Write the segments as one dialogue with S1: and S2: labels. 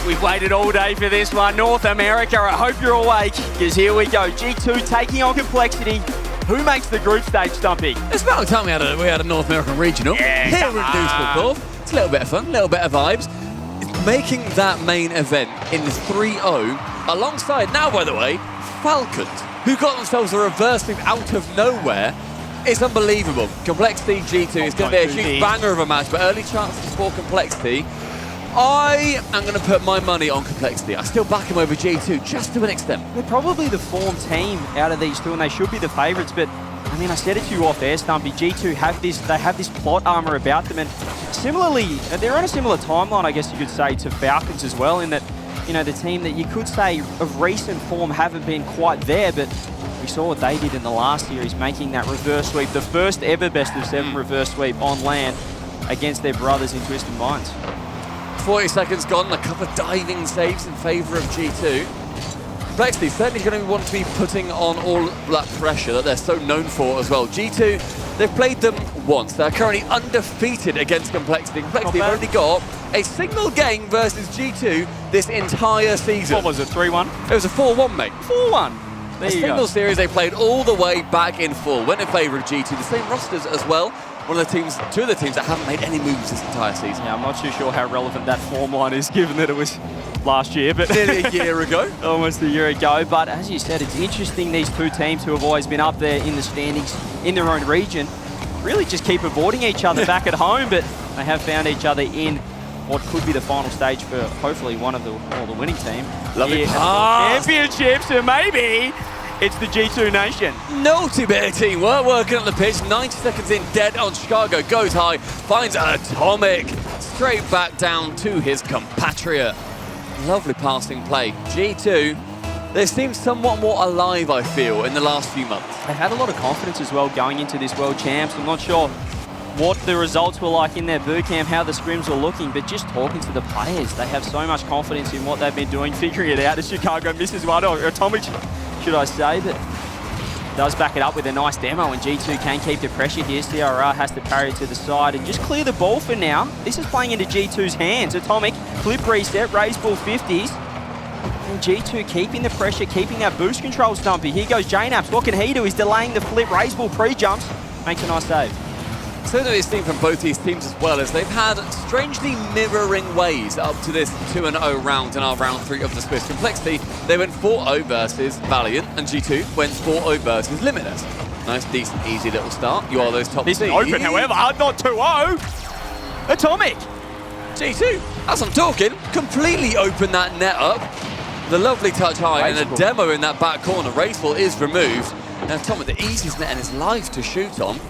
S1: We've waited all day for this one. North America, I hope you're awake, because here we go. G2 taking on Complexity. Who makes the group stage, Stumpy?
S2: It's about time we had a North American regional.
S1: Yeah,
S2: here in Düsseldorf. It's a little bit of fun, a little bit of vibes. It's making that main event in 3-0, alongside now, by the way, Falcons, who got themselves a reverse sweep out of nowhere. It's unbelievable. Complexity G2 is going to be a huge banger of a match, but early chances for Complexity. I am going to put my money on Complexity. I still back him over G2, just to an extent.
S1: They're probably the form team out of these two, and they should be the favourites, but I mean, I said it to you off air, Stumpy. G2 have this plot armour about them, and similarly, they're on a similar timeline, I guess you could say, to Falcons as well, in that, you know, the team that you could say of recent form haven't been quite there, but we saw what they did in the last series, making that reverse sweep, the first ever best of 7 reverse sweep on land against their brothers in Twisted Minds.
S2: 40 seconds gone, a couple of diving saves in favour of G2. Complexity certainly going to want to be putting on all that pressure that they're so known for as well. G2, they've played them once. They're currently undefeated against Complexity. Complexity have only got a single game versus G2 this entire season.
S1: What was it, 3-1?
S2: It was a 4-1, mate.
S1: 4-1.
S2: A single series they played all the way back in full. Went in favour of G2, the same rosters as well. One of the teams, two of the teams that haven't made any moves this entire season.
S1: Yeah, I'm not too sure how relevant that form line is, given that it was last year, but
S2: nearly a year ago.
S1: Almost a year ago. But as you said, it's interesting, these two teams who have always been up there in the standings in their own region really just keep avoiding each other back at home, but they have found each other in what could be the final stage for hopefully one of the winning team.
S2: Lovely
S1: championships, and maybe it's the G2 Nation.
S2: Naughty bit of teamwork working on the pitch. 90 seconds in, dead on Chicago. Goes high, finds Atomic. Straight back down to his compatriot. Lovely passing play. G2, they seem somewhat more alive, I feel, in the last few months.
S1: They had a lot of confidence as well going into this World Champs. I'm not sure what the results were like in their boot camp, how the scrims were looking, but just talking to the players, they have so much confidence in what they've been doing, figuring it out as Chicago misses one, or Atomic, should I say, but does back it up with a nice demo, and G2 can keep the pressure here. CRR has to parry it to the side and just clear the ball for now. This is playing into G2's hands. Atomic, flip reset, raise ball 50s. And G2 keeping the pressure, keeping that boost control, Stumpy. Here goes Jnaps. What can he do? He's delaying the flip, raise ball pre-jumps, makes a nice save.
S2: Something we've seen from both these teams as well is they've had strangely mirroring ways up to this 2-0 round in our round 3 of the Swiss Complexity. They went 4-0 versus Valiant, and G2 went 4-0 versus Limitless. Nice, decent, easy little start. You are those top
S1: This
S2: seeds.
S1: open, however, not 2-0. Atomic.
S2: G2, as I'm talking, completely open that net up. The lovely touch high and a demo in that back corner. Raceful is removed. Now Atomic, the easiest net in his life to shoot on.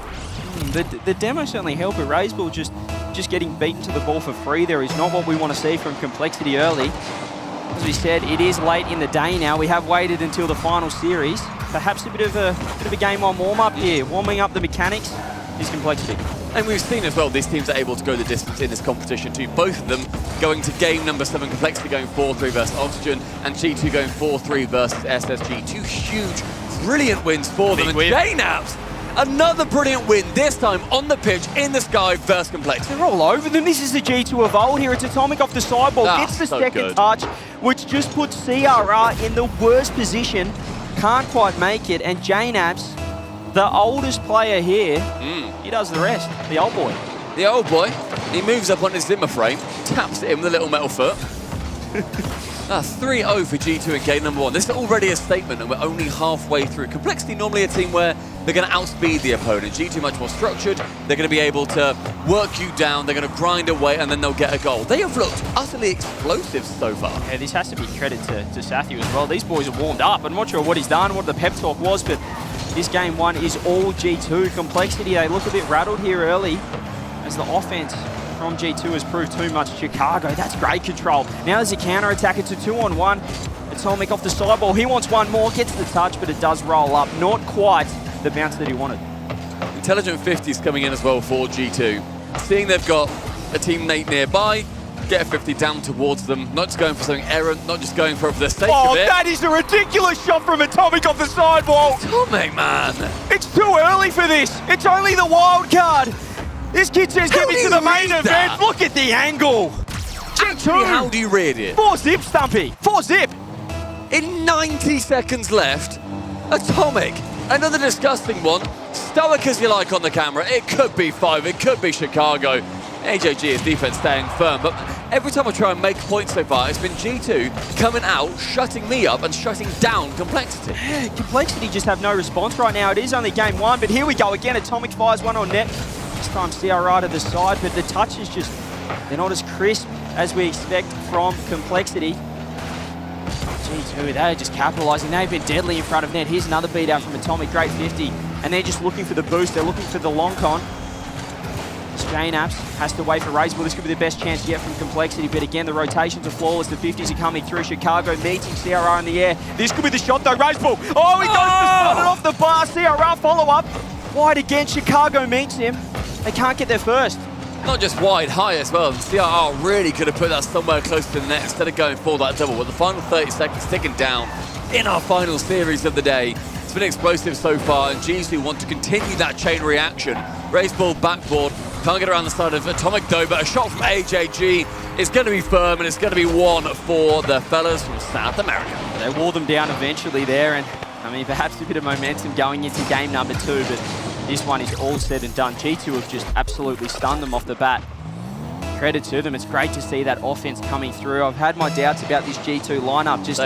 S1: The demo certainly helped, but Raiseball just getting beaten to the ball for free there is not what we want to see from Complexity early. As we said, it is late in the day now. We have waited until the final series. Perhaps a bit of a game one warm-up here. Warming up the mechanics is Complexity.
S2: And we've seen as well, these teams are able to go the distance in this competition too. Both of them going to game number 7, Complexity going 4-3 versus Oxygen, and G2 going 4-3 versus SSG. Two huge, brilliant wins for them. And Jnaps, another brilliant win, this time on the pitch, in the sky versus Complexity.
S1: They're all over them. This is the G2 of old here. It's Atomic off the sideball, gets the second touch, which just puts CRR in the worst position. Can't quite make it, and Jnaps, the oldest player here, he does the rest, the old boy.
S2: The old boy, he moves up on his Zimmer frame, taps it in with a little metal foot. 3-0 for G2 in game number 1. This is already a statement, and we're only halfway through. Complexity normally a team where they're going to outspeed the opponent. G2 much more structured. They're going to be able to work you down. They're going to grind away, and then they'll get a goal. They have looked utterly explosive so far.
S1: Yeah, this has to be credit to Sathu as well. These boys are warmed up. I'm not sure what he's done, what the pep talk was, but this game 1 is all G2. Complexity, they look a bit rattled here early as the offense from G2 has proved too much. Chicago, that's great control. Now there's a counter-attack. It's a 2-on-1. Atomic off the sideball. He wants one more, gets the touch, but it does roll up. Not quite the bounce that he wanted.
S2: Intelligent 50s coming in as well for G2. Seeing they've got a teammate nearby, get a 50 down towards them. Not just going for something errant, not just going for the sake of it.
S1: Oh, that is a ridiculous shot from Atomic off the sideball.
S2: Atomic, man.
S1: It's too early for this. It's only the wild card. This kid says, get me to the main event. Look at the angle. 2.
S2: How do you read it?
S1: 4-zip, Stumpy. 4-zip.
S2: In 90 seconds left, Atomic, another disgusting one. Stoic as you like on the camera. It could be 5, it could be Chicago. AJG's defense staying firm, but every time I try and make points so far, it's been G2 coming out, shutting me up and shutting down Complexity.
S1: Yeah, Complexity just have no response right now. It is only game 1, but here we go again. Atomic fires one on net. This time CRR to the side, but the touches just, they're not as crisp as we expect from Complexity. G2, they're just capitalising. They've been deadly in front of net. Here's another beat out from Atomic, great 50. And they're just looking for the boost. They're looking for the long con. JNaps has to wait for Razor. This could be the best chance to get from Complexity, but again, the rotations are flawless. The 50s are coming through. Chicago meeting CRR in the air. This could be the shot though. Razor. Oh, he got it off the bar. CRR follow-up. Wide again. Chicago meets him. They can't get there first.
S2: Not just wide, high as well. CRR really could have put that somewhere close to the net instead of going for that double. With the final 30 seconds ticking down in our final series of the day. It's been explosive so far, and G2 want to continue that chain reaction. Raise ball backboard. Can't get around the side of Atomic though, but a shot from AJG is going to be firm, and it's going to be one for the fellas from South America.
S1: They wore them down eventually there, and I mean, perhaps a bit of momentum going into game number 2, but this one is all said and done. G2 have just absolutely stunned them off the bat. Credit to them. It's great to see that offense coming through. I've had my doubts about this G2 lineup just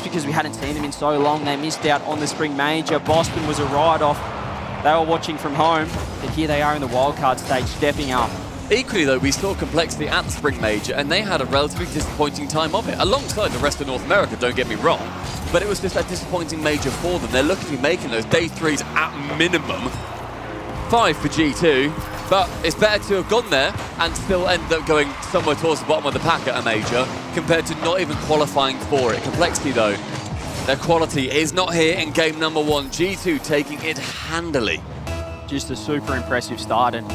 S1: because we hadn't seen them in so long. They missed out on the Spring Major. Boston was a ride-off. They were watching from home, but here they are in the wildcard stage, stepping up.
S2: Equally though, we saw Complexity at the Spring Major, and they had a relatively disappointing time of it, alongside the rest of North America, don't get me wrong, but it was just a disappointing major for them. They're looking to be making those day 3s at minimum. 5 for G2, but it's better to have gone there and still end up going somewhere towards the bottom of the pack at a major, compared to not even qualifying for it. Complexity though, their quality is not here in game number 1. G2 taking it handily. Just
S1: a super impressive start, and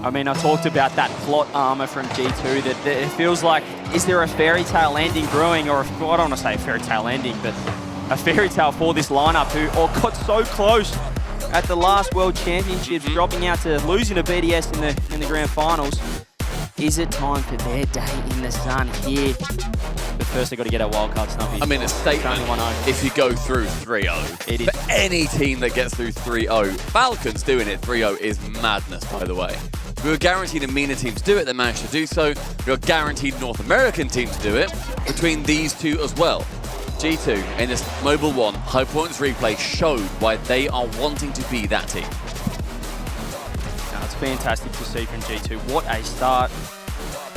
S1: I mean, I talked about that plot armor from G2, that it feels like, is there a fairy tale ending brewing, or well, I don't want to say a fairy tale ending, but a fairy tale for this lineup who got so close at the last World Championships, dropping out to losing to BDS in the grand finals. Is it time for their day in the sun here? But first, they've got to get a wildcard, Snuffy.
S2: I mean, a statement if you go through 3-0.
S1: It is.
S2: For any team that gets through 3-0, Falcons doing it 3-0 is madness, by the way. We were guaranteed a MENA team to do it, they managed to do so. We were guaranteed North American team to do it, between these two as well. G2 in this Mobile 1 high points replay showed why they are wanting to be that team.
S1: It's fantastic to see from G2. What a start.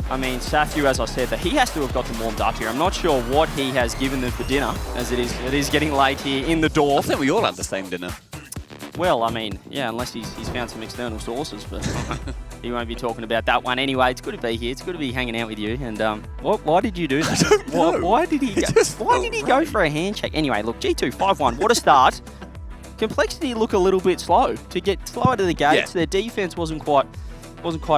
S1: I mean, Sathu, as I said, that he has to have got them warmed up here. I'm not sure what he has given them for dinner, as it is getting late here in the door.
S2: I think we all had the same dinner.
S1: Well, I mean, yeah, unless he's found some external sources, but he won't be talking about that one anyway. It's good to be here. It's good to be hanging out with you. And why did you do that?
S2: I don't know.
S1: Why did he go for a handshake? Anyway, look, G2 5-1. What a start. Complexity look a little bit slow to get slow out of the gates. Yeah. Their defense wasn't quite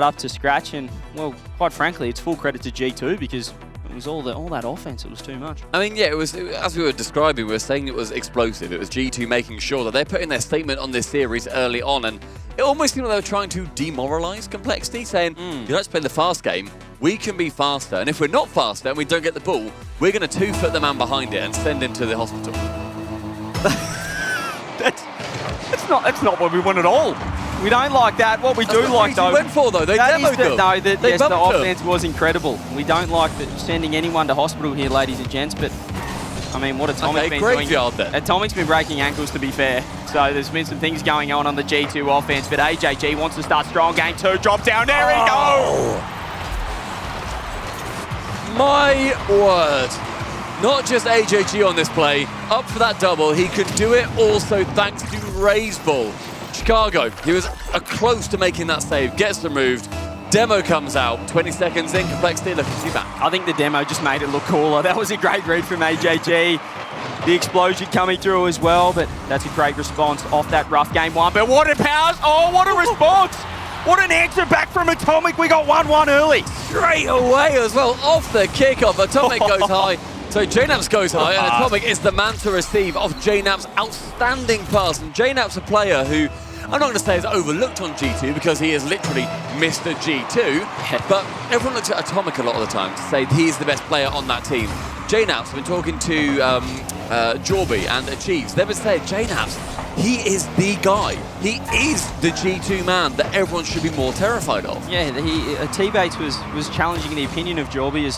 S1: up to scratch, and well, quite frankly, it's full credit to G2 because it was all that offense. It was too much.
S2: I mean, yeah, it was as we were describing. We were saying it was explosive. It was G2 making sure that they're putting their statement on this series early on, and it almost seemed like they were trying to demoralize Complexity, saying, "You let's play the fast game. We can be faster, and if we're not faster and we don't get the ball, we're going to 2-foot the man behind it and send him to the hospital."
S1: That's not what we want at all. We don't like that. What we do like, though...
S2: went for, though. They demoed them.
S1: No, yes, the offense was incredible. We don't like sending anyone to hospital here, ladies and gents, but, I mean, what Atomic's been doing... Atomic's been breaking ankles, to be fair. So there's been some things going on the G2 offense, but AJG wants to start strong. Game 2, drop down. There we go!
S2: My word. Not just AJG on this play, up for that double. He could do it also thanks to Raise Ball. Chicago, he was close to making that save, gets removed. Demo comes out, 20 seconds in, Complexity looking to be back.
S1: I think the demo just made it look cooler. That was a great read from AJG. The explosion coming through as well, but that's a great response off that rough game 1. But what a powers! Oh, what a response! What an answer back from Atomic. We got 1-1 early.
S2: Straight away as well, off the kickoff. Atomic goes high. So JNaps goes high, and Atomic is the man to receive off JNaps' outstanding pass. And JNaps, a player who I'm not going to say is overlooked on G2 because he is literally Mr. G2, but everyone looks at Atomic a lot of the time to say he's the best player on that team. JNaps, been talking to Jorby and Achieves. They've been saying, JNaps, he is the guy. He is the G2 man that everyone should be more terrified of.
S1: Yeah, T-Bates was challenging the opinion of Jorby as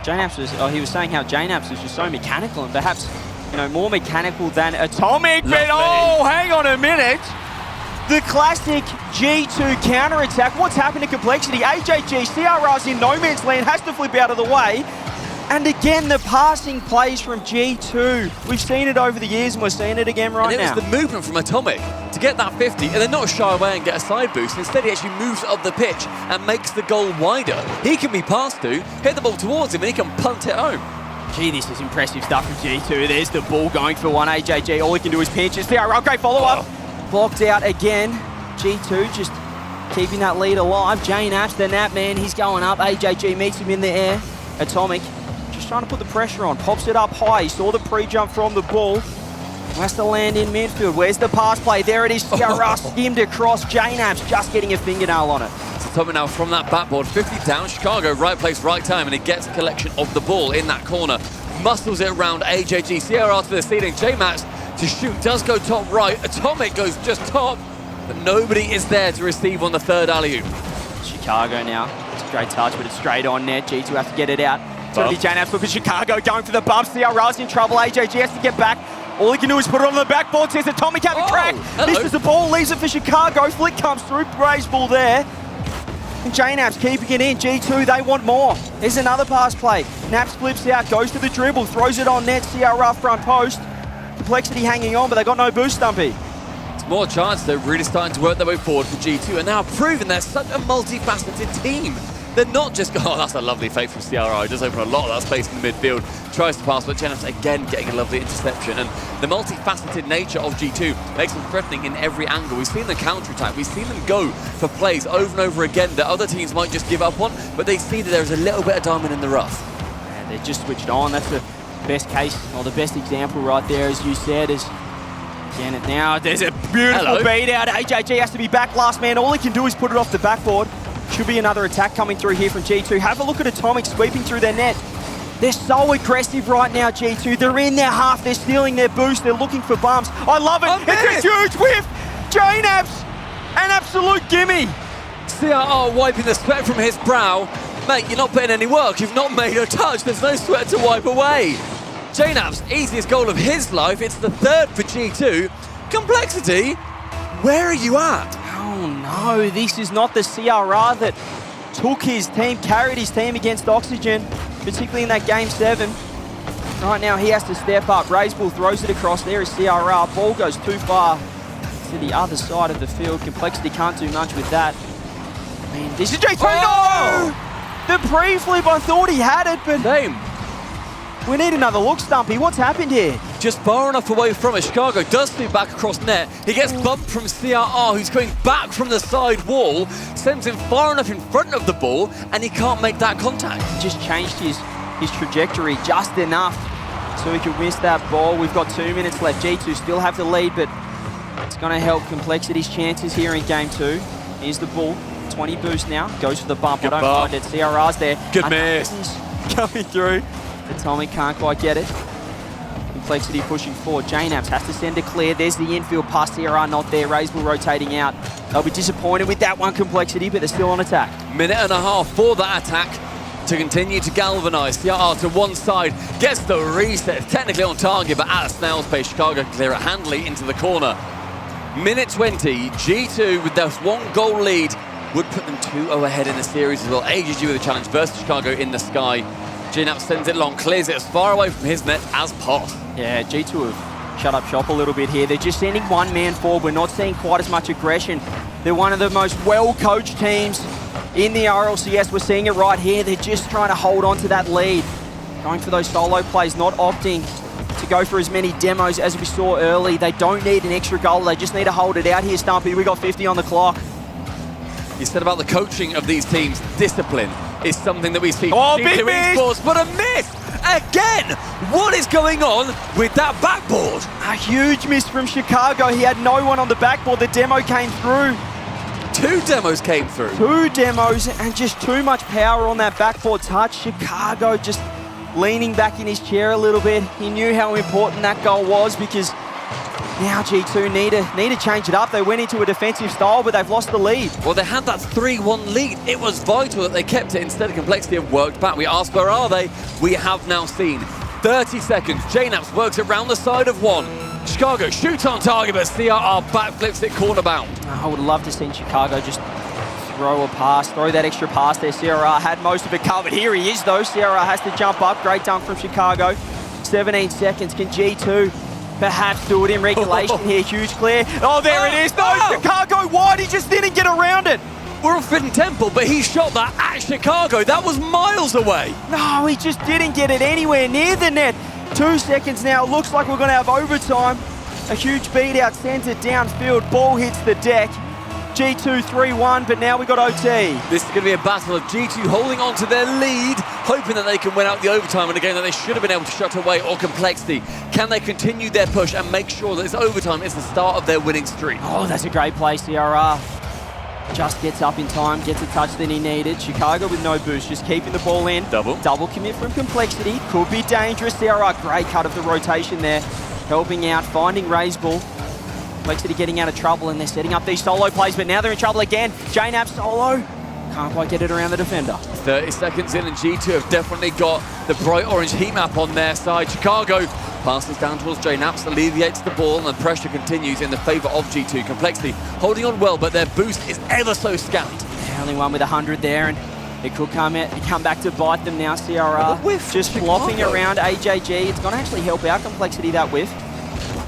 S1: JNaps was, he was saying how JNaps was just so mechanical and perhaps, you know, more mechanical than Atomic. But oh, hang on a minute. The classic G2 counter-attack. What's happened to Complexity? AJG, CRR's in no man's land, has to flip out of the way. And again, the passing plays from G2. We've seen it over the years and we're seeing it again right now.
S2: And it was the movement from Atomic to get that 50 and then not shy away and get a side boost. Instead, he actually moves up the pitch and makes the goal wider. He can be passed to, hit the ball towards him, and he can punt it home.
S1: Gee, this is impressive stuff from G2. There's the ball going for one. AJG, all he can do is pinch. It's there. Great follow-up. Blocked out again. G2 just keeping that lead alive. JNaps, the nap man, he's going up. AJG meets him in the air. Atomic just trying to put the pressure on. Pops it up high. He saw the pre-jump from the ball. Has to land in midfield. Where's the pass play? There it is. CRR skimmed across. JNaps just getting a fingernail on it.
S2: So Atomic now from that backboard. 50 down. Chicago, right place, right time. And he gets a collection of the ball in that corner. Muscles it around AJG. CRR to the ceiling. JMax to shoot. Does go top right. Atomic goes just top. But nobody is there to receive on the third alley-oop.
S1: Chicago now. It's a great touch, but it's straight on net. G2 have to get it out. It's going to be JNaps for Chicago going for the bump. CRR's in trouble. AJG has to get back. All he can do is put it on the backboard. Says Atomic having crack. Misses the ball, leaves it for Chicago. Flick comes through. Raised ball there. And JNaps keeping it in. G2, they want more. There's another pass play. Naps flips out, goes to the dribble, throws it on net. CRR front post. Complexity hanging on, but they got no boost, Stumpy.
S2: It's more chance. They're really starting to work their way forward for G2 and now proving they're such a multifaceted team. They're not just, oh, that's a lovely fake from CRR. It does open a lot of that space in the midfield. Tries to pass, but JNaps again getting a lovely interception. And the multifaceted nature of G2 makes them threatening in every angle. We've seen the counter-attack. We've seen them go for plays over and over again that other teams might just give up on, but they see that there's a little bit of diamond in the rough.
S1: Yeah, they're just switched on. That's the best case, or the best example right there, as you said, is again, and now there's a beautiful beat out. AJG has to be back last man. All he can do is put it off the backboard. Should be another attack coming through here from G2. Have a look at Atomic sweeping through their net. They're so aggressive right now, G2. They're in their half. They're stealing their boost. They're looking for bumps. I love it. It's a huge whiff. JNaps, an absolute gimme.
S2: CRR wiping the sweat from his brow. Mate, you're not putting any work. You've not made a touch. There's no sweat to wipe away. JNaps, easiest goal of his life. It's the third for G2. Complexity, where are you at?
S1: Oh no, this is not the CRR that took his team, carried his team against Oxygen, particularly in that Game 7. Right now he has to step up. Raiseball throws it across. There is CRR. Ball goes too far to the other side of the field. Complexity can't do much with that. I mean, this is G2.
S2: Oh!
S1: No! The pre-flip, I thought he had it, but
S2: Same.
S1: we need another look, Stumpy. What's happened here?
S2: Just far enough away from it. Chicago does move back across net. He gets bumped from CRR, who's going back from the side wall, sends him far enough in front of the ball, and he can't make that contact.
S1: He just changed his trajectory just enough so he could miss that ball. We've got 2 minutes left. G2 still have the lead, but it's going to help Complexity's chances here in Game 2. Here's the ball. 20 boost now. Goes for the bump. I don't mind it. CRR's there.
S2: Good miss.
S1: Coming through. Atomic can't quite get it. Complexity pushing forward. JNaps has to send it clear. There's the infield pass. CRR not there. Raiseball rotating out. They'll be disappointed with that one, Complexity, but they're still on attack.
S2: Minute and a half for that attack to continue to galvanise. CRR to one side, gets the reset. Technically on target, but at a snail's pace. Chicago clear it handily into the corner. Minute 20, G2 with their 1 goal lead would put them 2-0 ahead in the series as well. AGG with a challenge versus Chicago in the sky. JNaps sends it long, clears it as far away from his net as pot.
S1: Yeah, G2 have shut up shop a little bit here. They're just sending one man forward. We're not seeing quite as much aggression. They're one of the most well-coached teams in the RLCS. We're seeing it right here. They're just trying to hold on to that lead. Going for those solo plays, not opting to go for as many demos as we saw early. They don't need an extra goal. They just need to hold it out here, Stumpy. We got 50 on the clock.
S2: You said about the coaching of these teams, discipline is something that we see.
S1: Oh, big miss!
S2: Esports, but a miss! again. What is going on with that backboard?
S1: A huge miss from Chicago. He had no one on the backboard. The demo came through.
S2: 2 demos came through.
S1: 2 demos and just too much power on that backboard touch. Chicago just leaning back in his chair a little bit. He knew how important that goal was because now G2 need to change it up. They went into a defensive style, but they've lost the lead.
S2: Well, they had that 3-1 lead. It was vital that they kept it instead of Complexity and worked back. We asked, where are they? We have now seen 30 seconds. JNaps works around the side of one. Chicago shoots on target, but CRR backflips it corner bound.
S1: I would love to see Chicago just throw that extra pass there. CRR had most of it covered. Here he is, though. CRR has to jump up. Great dunk from Chicago. 17 seconds. Can G2 perhaps do it in regulation here? Huge clear. Oh, there it is. No, Chicago wide. He just didn't get around it.
S2: We're on Forbidden Temple, but he shot that at Chicago. That was miles away.
S1: No, he just didn't get it anywhere near the net. 2 seconds now. Looks like we're going to have overtime. A huge beat out centered downfield. Ball hits the deck. G2 3-1, but now we got OT.
S2: This is going to be a battle of G2 holding on to their lead, hoping that they can win out the overtime in a game that they should have been able to shut away, or Complexity. Can they continue their push and make sure that this overtime is the start of their winning streak?
S1: Oh, that's a great play, CRR. Just gets up in time, gets a touch that he needed. Chicago with no boost, just keeping the ball in. Double commit from Complexity. Could be dangerous. CRR, great cut of the rotation there. Helping out, finding Raiseball. Complexity getting out of trouble, and they're setting up these solo plays, but now they're in trouble again. JNaps solo. Can't quite get it around the defender.
S2: 30 seconds in, and G2 have definitely got the bright orange heat map on their side. Chicago passes down towards JNaps, alleviates the ball, and the pressure continues in the favour of G2. Complexity holding on well, but their boost is ever so scant.
S1: Only one with 100 there, and it could come back to bite them now. CRR just flopping around AJG. It's going to actually help out Complexity, that whiff.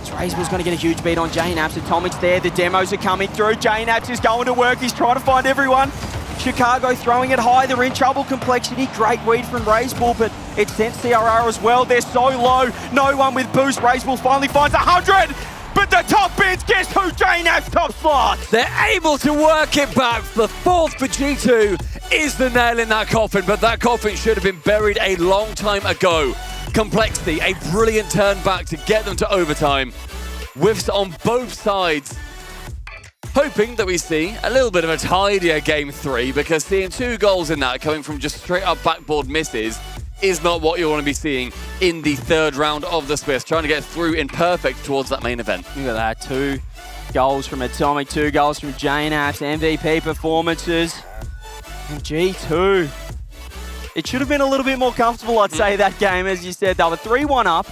S1: Raiseball's going to get a huge beat on JNaps. Atomic's there. The demos are coming through. JNaps is going to work. He's trying to find everyone. Chicago throwing it high. They're in trouble. Complexity. Great read from Raiseball, but it sent CRR as well. They're so low. No one with boost. Raiseball finally finds 100. But the top bids, guess who? JNaps top slot.
S2: They're able to work it back. The 4th for G2 is the nail in that coffin, but that coffin should have been buried a long time ago. Complexity, a brilliant turn back to get them to overtime. Whiffs on both sides. Hoping that we see a little bit of a tidier game 3, because seeing 2 goals in that coming from just straight up backboard misses is not what you want to be seeing in the 3rd round of the Swiss, trying to get through in perfect towards that main event.
S1: Look at that, 2 goals from Atomic, 2 goals from JNaps, MVP performances, and G2. It should have been a little bit more comfortable, I'd say, that game. As you said, they were 3-1 up.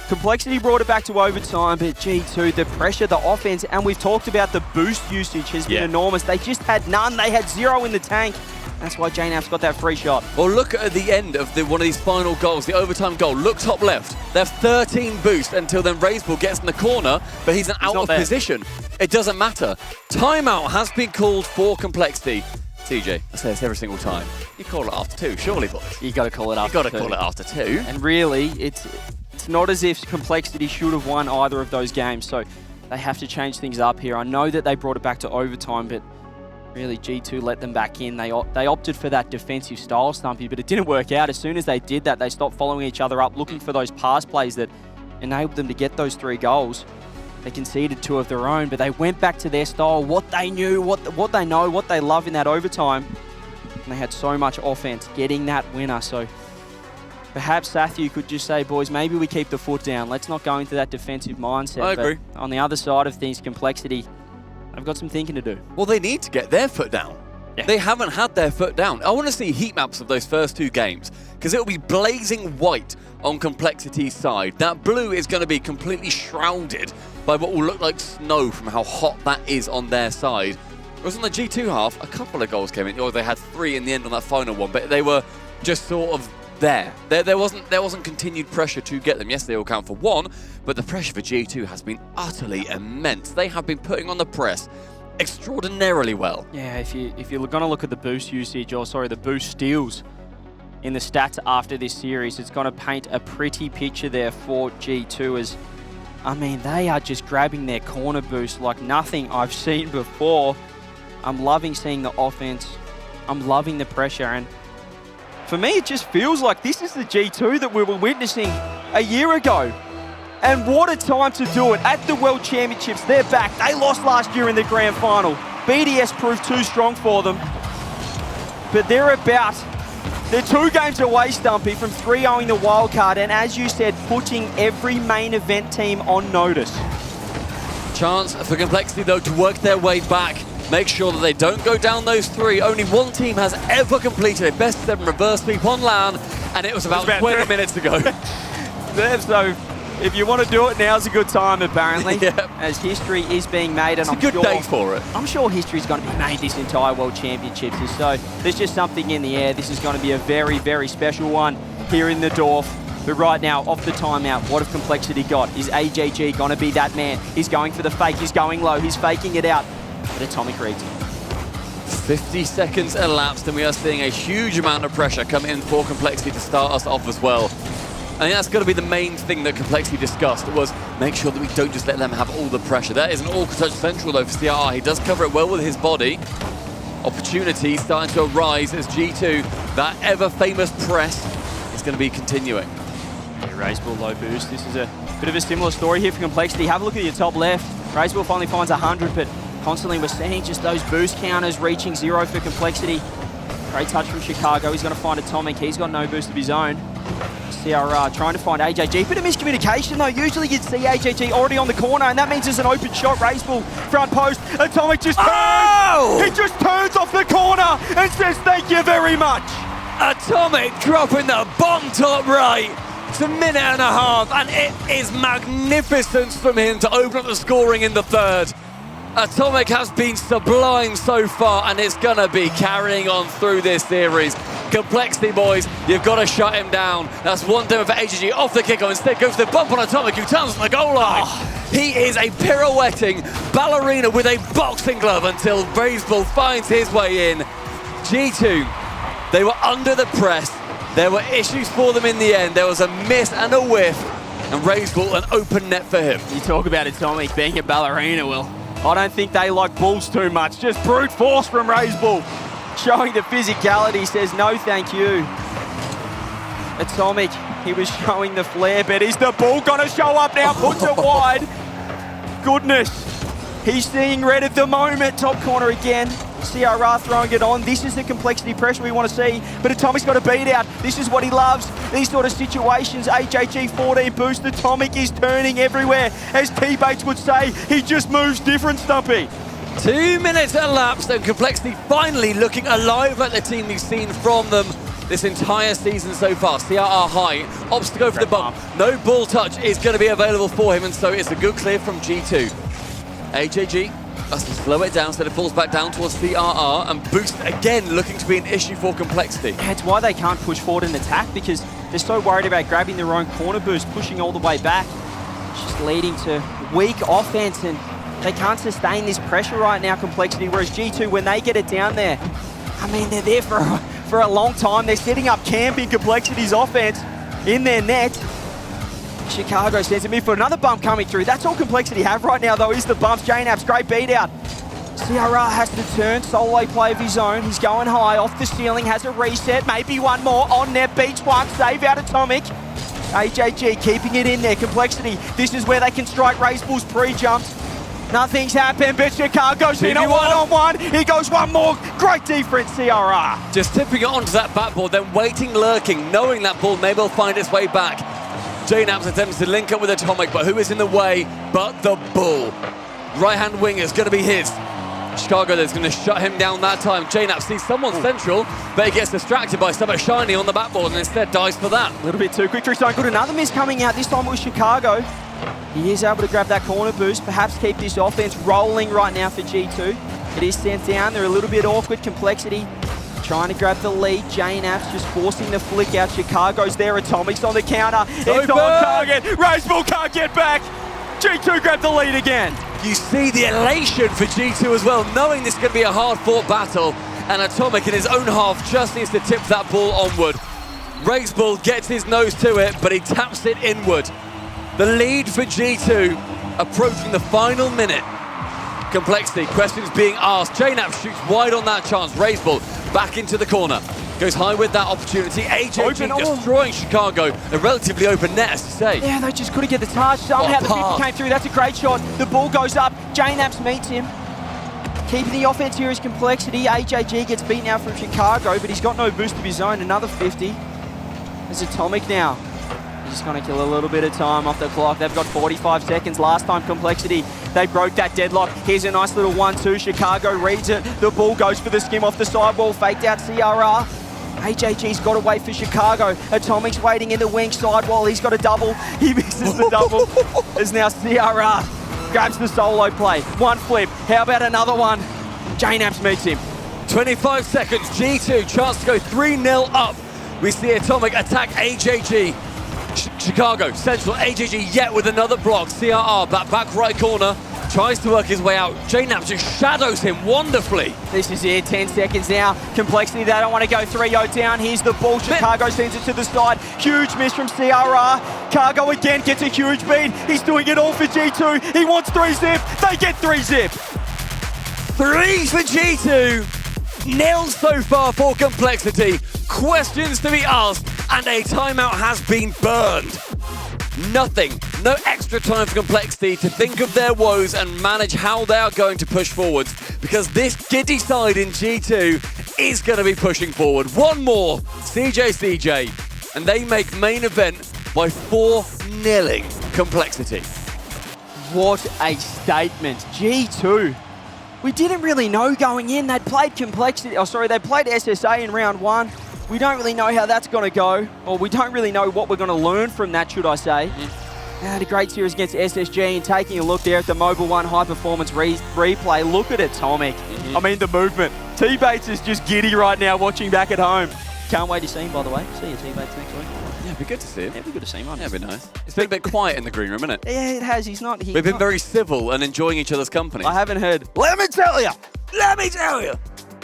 S1: Complexity brought it back to overtime, but G2, the pressure, the offense, and we've talked about the boost usage has been enormous. They just had none. They had 0 in the tank. That's why JNaps got that free shot.
S2: Well, look at the end of one of these final goals, the overtime goal. Look top left. They have 13 boost until then Raiseball gets in the corner, but he's out of position. It doesn't matter. Timeout has been called for Complexity. TJ, I say this every single time. You call it after 2, surely, boys.
S1: You got to call it after 2.
S2: You got to call it after 2.
S1: And really, it's not as if Complexity should have won either of those games, so they have to change things up here. I know that they brought it back to overtime, but really G2 let them back in. They opted for that defensive style, Stumpy, but it didn't work out. As soon as they did that, they stopped following each other up, looking for those pass plays that enabled them to get those 3 goals. They conceded 2 of their own, but they went back to their style, what they knew, what they know, what they love in that overtime. And they had so much offense getting that winner. So perhaps Sathu could just say, boys, maybe we keep the foot down. Let's not go into that defensive mindset.
S2: I agree.
S1: But on the other side of things, Complexity, they've got some thinking to do.
S2: Well, they need to get their foot down. Yeah. They haven't had their foot down. I want to see heat maps of those first 2 games, because it'll be blazing white on Complexity's side. That blue is going to be completely shrouded by what will look like snow from how hot that is on their side. Whereas on the G2 half, a couple of goals came in, or they had 3 in the end on that final one, but they were just sort of there. There wasn't continued pressure to get them. Yes, they all count for 1, but the pressure for G2 has been utterly immense. They have been putting on the press extraordinarily well.
S1: Yeah, if you're going to look at the boost usage, or sorry, the boost steals in the stats after this series, it's going to paint a pretty picture there for G2 as, I mean, they are just grabbing their corner boost like nothing I've seen before. I'm loving seeing the offense. I'm loving the pressure. And for me, it just feels like this is the G2 that we were witnessing a year ago. And what a time to do it. At the World Championships, they're back. They lost last year in the grand final. BDS proved too strong for them. But they're 2 games away, Stumpy, from 3-0ing the wildcard. And as you said, putting every main event team on notice.
S2: Chance for Complexity, though, to work their way back. Make sure that they don't go down those 3. Only one team has ever completed a best-of-7 reverse sweep on LAN, and it was about 20 minutes ago.
S1: So, if you want to do it, now's a good time, apparently,
S2: Yep.
S1: as history is being made. And
S2: It's a good day for it.
S1: I'm sure history's going to be made this entire World Championships. And so there's just something in the air. This is going to be a very, very special one here in the Dorf. But right now, off the timeout, what have Complexity got? Is AJG going to be that man? He's going for the fake. He's going low. He's faking it out. But Atomic reads him.
S2: 50 seconds elapsed, and we are seeing a huge amount of pressure come in for Complexity to start us off as well. I think that's going to be the main thing that Complexity discussed, was make sure that we don't just let them have all the pressure. That is an awkward touch central, though, for CRR. He does cover it well with his body. Opportunity starting to arise as G2, that ever-famous press, is going to be continuing.
S1: Yeah, Razebull low boost. This is a bit of a similar story here for Complexity. Have a look at your top left. Razebull finally finds 100, but constantly we're seeing just those boost counters reaching 0 for Complexity. Great touch from Chicago. He's going to find Atomic. He's got no boost of his own. CRR trying to find AJG. Bit of miscommunication though. Usually you'd see AJG already on the corner, and that means there's an open shot. Razebull front post. Atomic just turns.
S2: Oh!
S1: He just turns off the corner and says thank you very much.
S2: Atomic dropping the bomb top right. It's a minute and a half, and it is magnificence from him to open up the scoring in the 3rd. Atomic has been sublime so far, and it's going to be carrying on through this series. Complexity, boys, you've got to shut him down. That's one demo for AGG off the kickoff. Instead goes to the bump on Atomic, who turns on the goal line. He is a pirouetting ballerina with a boxing glove until Razebull finds his way in. G2, they were under the press. There were issues for them in the end. There was a miss and a whiff, and Razebull an open net for him.
S1: You talk about Atomic being a ballerina, Will. I don't think they like bulls too much. Just brute force from Razebull. Showing the physicality, says no thank you. Atomic, he was showing the flair, but is the bull gonna show up now? Puts it wide. Goodness. He's seeing red at the moment. Top corner again. CRR throwing it on. This is the Complexity pressure we want to see, but Atomic's got a beat out. This is what he loves, these sort of situations. AJG 14 boost. Atomic is turning everywhere. As T-Bates would say, he just moves different, Stumpy.
S2: 2 minutes elapsed, and Complexity finally looking alive like the team we've seen from them this entire season so far. CRR high, opts to go for the bump. No ball touch is going to be available for him, and so it's a good clear from G2. AJG has to slow it down so it falls back down towards CRR, and boost again looking to be an issue for Complexity.
S1: It's why they can't push forward and attack, because they're so worried about grabbing their own corner boost, pushing all the way back. It's just leading to weak offense, and they can't sustain this pressure right now, Complexity, whereas G2, when they get it down there, I mean, they're there for a long time. They're setting up camp in Complexity's offense in their net. Chicago sends him in for another bump coming through. That's all Complexity have right now, though, is the bumps. JNAP's great beat out. CRR has to turn, solo play of his own. He's going high, off the ceiling, has a reset, maybe one more on net, beats one, save out Atomic. AJG keeping it in there. Complexity, this is where they can strike Razebull's pre-jumps. Nothing's happened, but Chicago's in a one-on-one. He goes one more. Great defense, CRR.
S2: Just tipping it onto that backboard, then waiting, lurking, knowing that ball maybe will find its way back. JNAP's attempts to link up with Atomic, but who is in the way but the bull? Right-hand wing is going to be his. Chicago is going to shut him down that time. JNAP sees someone central, but he gets distracted by something shiny on the backboard and instead dies for that.
S1: A little bit too quick for his own good. Another miss coming out. This time it was Chicago. He is able to grab that corner boost, perhaps keep this offense rolling right now for G2. It is sent down. They're a little bit awkward. Complexity trying to grab the lead. JNAP's just forcing the flick out. Chicago's there. Atomic's on the counter. It's on target. Razebull can't get back. G2 grab the lead again.
S2: You see the elation for G2 as well, knowing this is going to be a hard-fought battle, and Atomic in his own half just needs to tip that ball onward. Razebull gets his nose to it, but he taps it inward. The lead for G2 approaching the final minute. Complexity, questions being asked. JNAP shoots wide on that chance. Razebull back into the corner. goes high with that opportunity. AJG destroying Chicago. A relatively open net, as to say.
S1: Yeah, they just couldn't get the touch. Somehow the 50 came through. That's a great shot. The ball goes up. JNaps meets him. Keeping the offense here is Complexity. AJG gets beaten out from Chicago, but he's got no boost of his own. Another 50. There's Atomic now. He's just going to kill a little bit of time off the clock. They've got 45 seconds. Last time Complexity, they broke that deadlock. Here's a nice little 1-2. Chicago reads it. The ball goes for the skim off the sidewall. Faked out CRR. AJG's got to wait for Chicago. Atomic's waiting in the wing sidewall. He's got a double. He misses the double. There's now CRR. Grabs the solo play. One flip. How about another one? JNaps meets him.
S2: 25 seconds. G2, chance to go 3-0 up. We see Atomic attack AJG. Chicago, central, AJG yet with another block. CRR, back right corner. Tries to work his way out. JNaps just shadows him wonderfully.
S1: This is it, 10 seconds now. Complexity, they don't want to go 3-0 down. Here's the ball. Chicago sends it to the side. Huge miss from CRR. Cargo again gets a huge beat. He's doing it all for G2. He wants 3-zip. They get 3-zip.
S2: 3 for G2. Nil so far for Complexity. Questions to be asked, and a timeout has been burned. Nothing, no extra time for Complexity to think of their woes and manage how they are going to push forwards, because this giddy side in G2 is going to be pushing forward. One more, CJ, and they make main event by 4-0ing Complexity.
S1: What a statement. G2. We didn't really know going in. They'd played Complexity, they played SSA in round 1. We don't really know how that's going to go, or we don't really know what we're going to learn from that, should I say. Had a great series against SSG, and taking a look there at the Mobile 1 high-performance replay. Look at Atomic. I mean, the movement. T-Bates is just giddy right now watching back at home. Can't wait to see him, by the way. See you, T-Bates, next week.
S2: Yeah, it'd be good to see him.
S1: Yeah, it'd be good to see him.
S2: Yeah, it'd be nice. It's been a bit quiet in the green room, isn't it?
S1: Yeah, it has.
S2: We've been very civil and enjoying each other's company.
S1: I haven't heard. Let me tell you.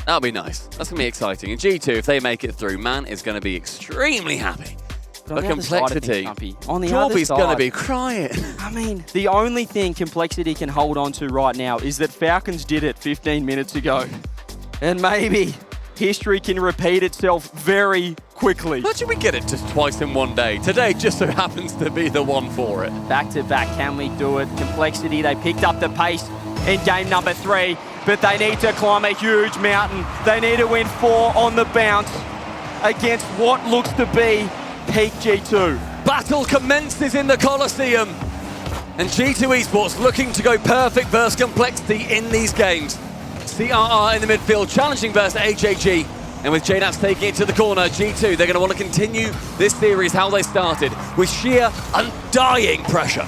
S2: That'll be nice. That's going to be exciting. And G2, if they make it through, man is going to be extremely happy. But Complexity, Jorby's going to be crying.
S1: I mean, the only thing Complexity can hold on to right now is that Falcons did it 15 minutes ago. And maybe history can repeat itself very quickly.
S2: Imagine we get it just twice in one day. Today just so happens to be the one for it.
S1: Back to back, can we do it? Complexity, they picked up the pace in game number 3, but they need to climb a huge mountain. They need to win 4 on the bounce against what looks to be peak G2.
S2: Battle commences in the Coliseum, and G2 Esports looking to go perfect versus Complexity in these games. CRR in the midfield, challenging versus AJG, and with JNaps taking it to the corner, G2, they're going to want to continue this series how they started, with sheer undying pressure.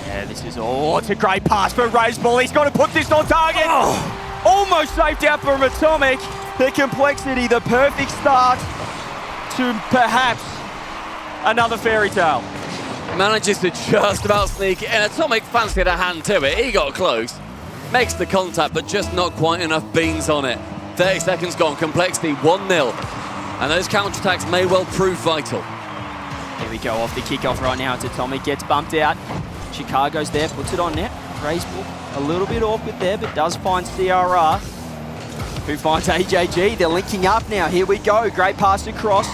S1: Yeah, this is it's a great pass for Razeball. He's got to put this on target. Oh, almost saved out from Atomic. The Complexity, the perfect start to perhaps another fairy tale.
S2: Manages to just about sneak it, and Atomic fancied a hand to it. He got close. Makes the contact, but just not quite enough beans on it. 30 seconds gone, Complexity 1-0. And those counterattacks may well prove vital.
S1: Here we go off the kickoff right now. It's Atomic, gets bumped out. Chicago's there, puts it on net. Razeball, a little bit awkward there, but does find CRR, who finds AJG. They're linking up now. Here we go. Great pass across.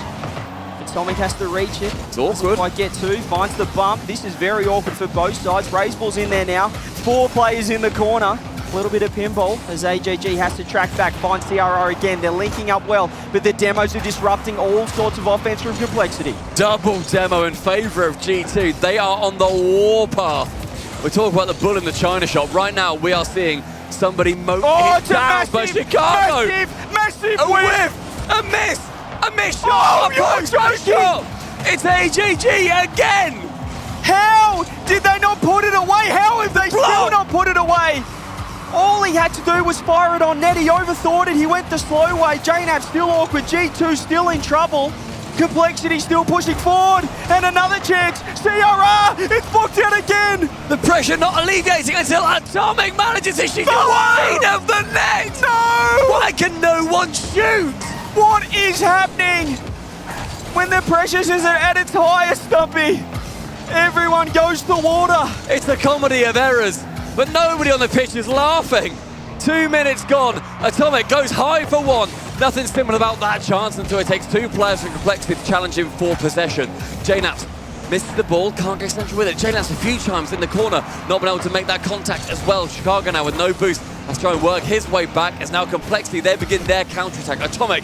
S1: Atomic has to reach it.
S2: It's awkward.
S1: Might get 2, finds the bump. This is very awkward for both sides. Razeball's in there now. 4 players in the corner. A little bit of pinball as AJG has to track back, find CRR again. They're linking up well, but the demos are disrupting all sorts of offense from Complexity.
S2: Double demo in favor of G2. They are on the warpath. We're talking about the bull in the china shop. Right now, we are seeing somebody mow it down by Chicago.
S1: Massive
S2: A whiff! A miss shot!
S1: You're joking!
S2: It's AJG again!
S1: How did they not put it away? How have they still not put it away? All he had to do was fire it on net. He overthought it. He went the slow way. JNaps still awkward. G2 still in trouble. Complexity still pushing forward. And another chance. CRR, it's booked out again.
S2: The pressure not alleviating until Atomic manages to shoot wide of the net.
S1: No!
S2: Why can no one shoot?
S1: What is happening? When the pressures is at its highest, Stumpy, everyone goes to water.
S2: It's a comedy of errors, but nobody on the pitch is laughing. 2 minutes gone. Atomic goes high for 1. Nothing similar about that chance until it takes two players from Complexity to challenge him for possession. JNaps misses the ball, can't get central with it. JNaps a few times in the corner, not been able to make that contact as well. Chicago now with no boost has to try and work his way back. It's now Complexity, they begin their counter-attack. Atomic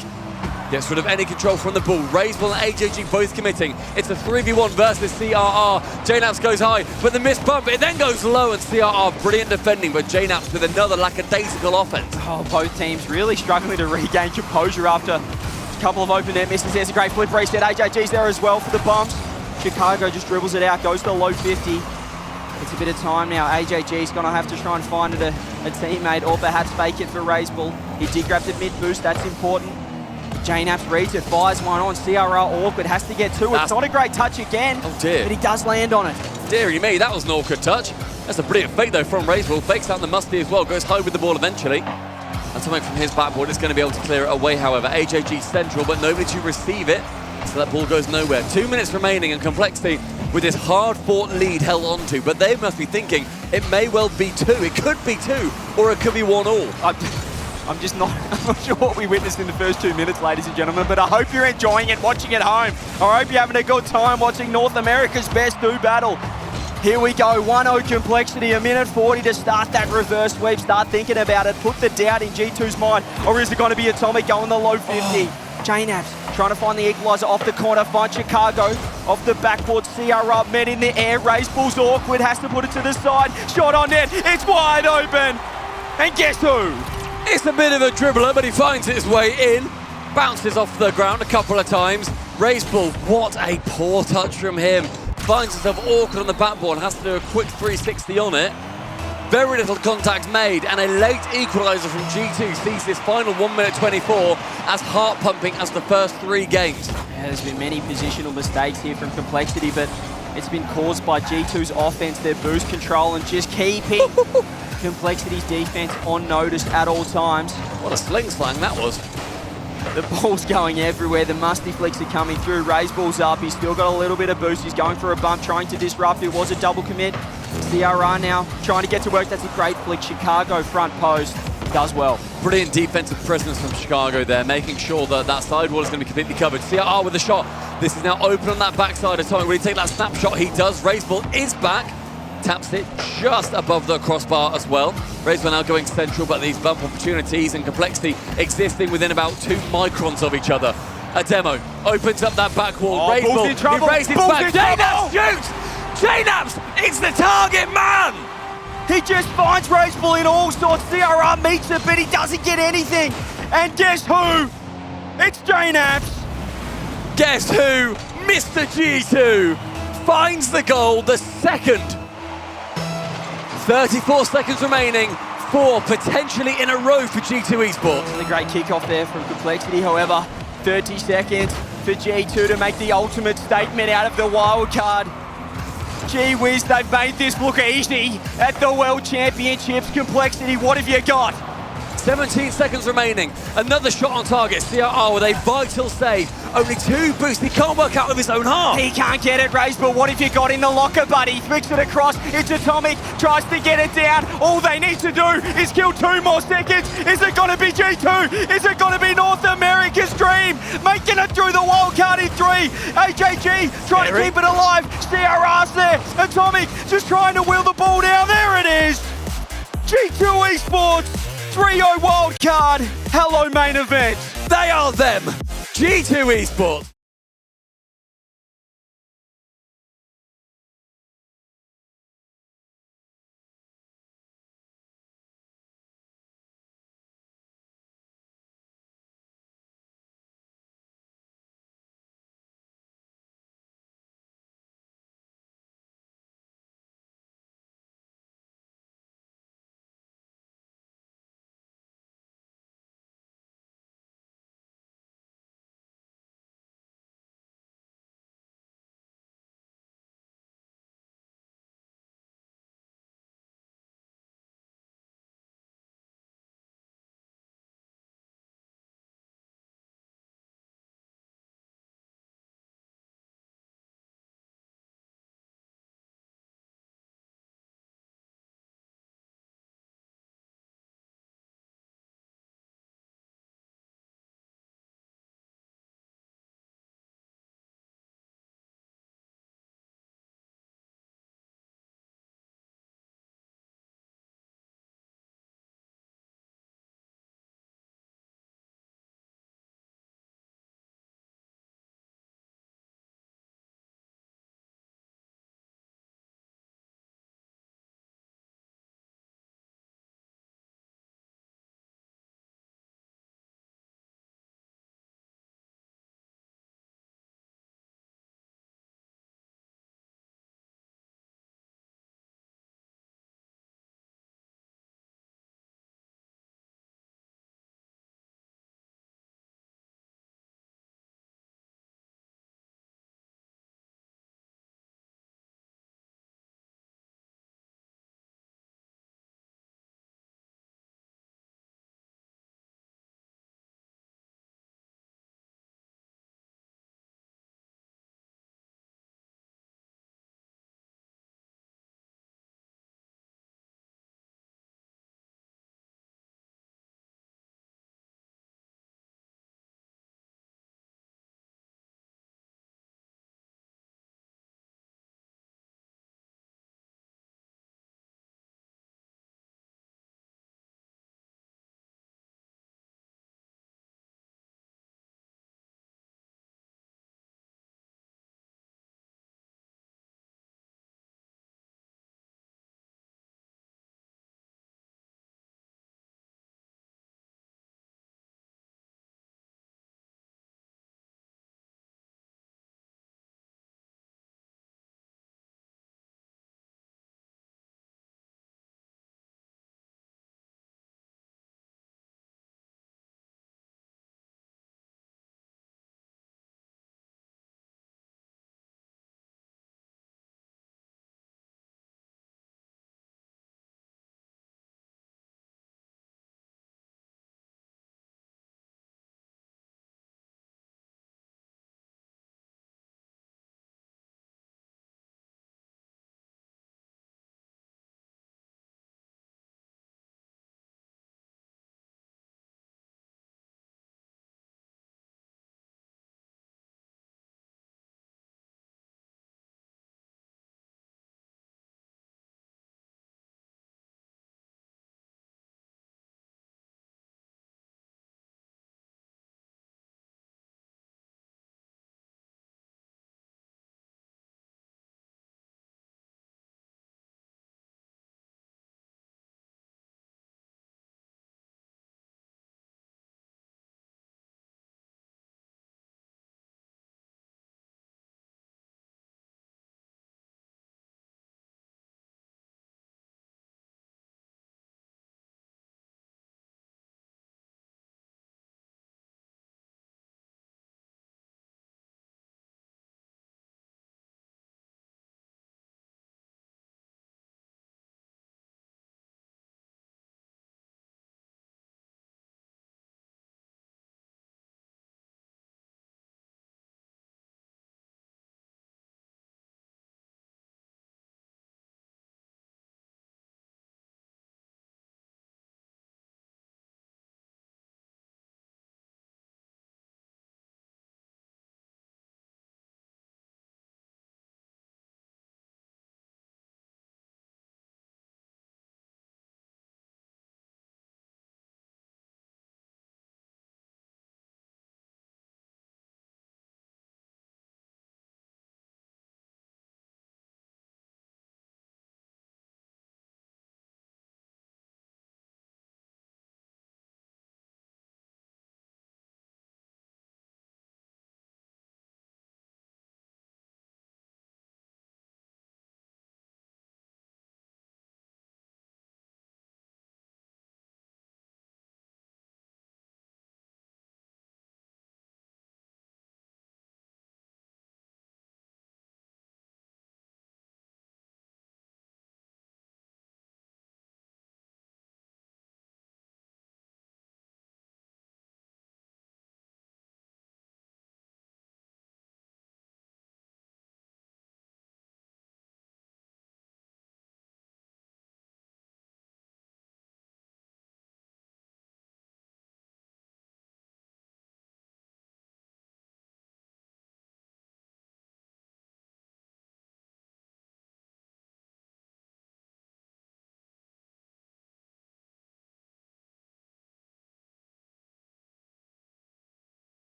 S2: gets rid of any control from the ball. Raiseball and AJG both committing. It's a 3v1 versus CRR. JNaps goes high, but the missed bump, it then goes low, and CRR brilliant defending, but JNaps with another lackadaisical offense.
S1: Oh, both teams really struggling to regain composure after a couple of open net misses. There's a great flip reset. AJG's there as well for the bumps. Chicago just dribbles it out, goes to low 50. It's a bit of time now. AJG's going to have to try and find it a teammate, or perhaps fake it for Raiseball. He did grab the mid boost, that's important. JNaps reads it, fires one on. CRR awkward, has to get two. It's not a great touch again,
S2: oh dear,
S1: but he does land on it.
S2: Deary me, that was an awkward touch. That's a brilliant fake though from Raiseball. Fakes out the musty as well, goes high with the ball eventually. Atomic from his backboard is going to be able to clear it away, however. AJG central, but nobody to receive it, so that ball goes nowhere. 2 minutes remaining, and Complexity with this hard-fought lead held onto, but they must be thinking it may well be two. It could be two, or it could be 1-1.
S1: I'm not sure what we witnessed in the first 2 minutes, ladies and gentlemen, but I hope you're enjoying it, watching at home. I hope you're having a good time watching North America's best do battle. Here we go, 1-0 Complexity, a minute 40 to start that reverse sweep. Start thinking about it, put the doubt in G2's mind, or is it going to be Atomic going the low 50? JNaps trying to find the equalizer off the corner, find Chicago off the backboard. CR up, men in the air, Raiseball's awkward, has to put it to the side, shot on net, it's wide open, and guess who?
S2: It's a bit of a dribbler, but he finds his way in. Bounces off the ground a couple of times. Raiseball, what a poor touch from him. Finds himself awkward on the backboard, has to do a quick 360 on it. Very little contact made, and a late equaliser from G2 sees this final 1 minute 24 as heart-pumping as the first 3 games.
S1: Yeah, there's been many positional mistakes here from Complexity, but it's been caused by G2's offense, their boost control, and just keeping Complexity's defense on notice at all times.
S2: What a sling slang that was.
S1: The ball's going everywhere. The musty flicks are coming through. Raiseball's up. He's still got a little bit of boost. He's going for a bump, trying to disrupt. It was a double commit. CRR now trying to get to work. That's a great flick. Chicago front post. Does well.
S2: Brilliant defensive presence from Chicago there, making sure that that sidewall is going to be completely covered. CRR with a shot. This is now open on that backside. Atomic, will he take that snapshot? He does. Raiseball is back. Taps it just above the crossbar as well. Raiseball now going central, but these bump opportunities and Complexity existing within about 2 microns of each other. A demo opens up that back wall. Raiseball, he raises back. JNaps shoots! JNaps is the target man!
S1: He just finds Raiseball in all sorts. CRR meets it, but he doesn't get anything. And guess who? It's JNaps.
S2: Guess who? Mr. G2 finds the goal, the second. 34 seconds remaining, 4 potentially in a row for G2 Esports.
S1: Really great kickoff there from Complexity, however, 30 seconds for G2 to make the ultimate statement out of the wildcard. Gee whiz, they've made this look easy at the World Championships. Complexity, what have you got?
S2: 17 seconds remaining, another shot on target. CRR with a vital save. Only 2 boosts, he can't work out with his own half.
S1: He can't get it, Raiseball. What have you got in the locker, buddy? Flicks it across, it's Atomic, tries to get it down. All they need to do is kill 2 more seconds. Is it going to be G2? Is it going to be North America's dream? Making it through the wildcard in 3. AJG trying to keep it alive. CRR's there. Atomic just trying to wheel the ball down. There it is. G2 Esports. 3-0 wildcard. Hello, main event.
S2: They are them. G2 Esports.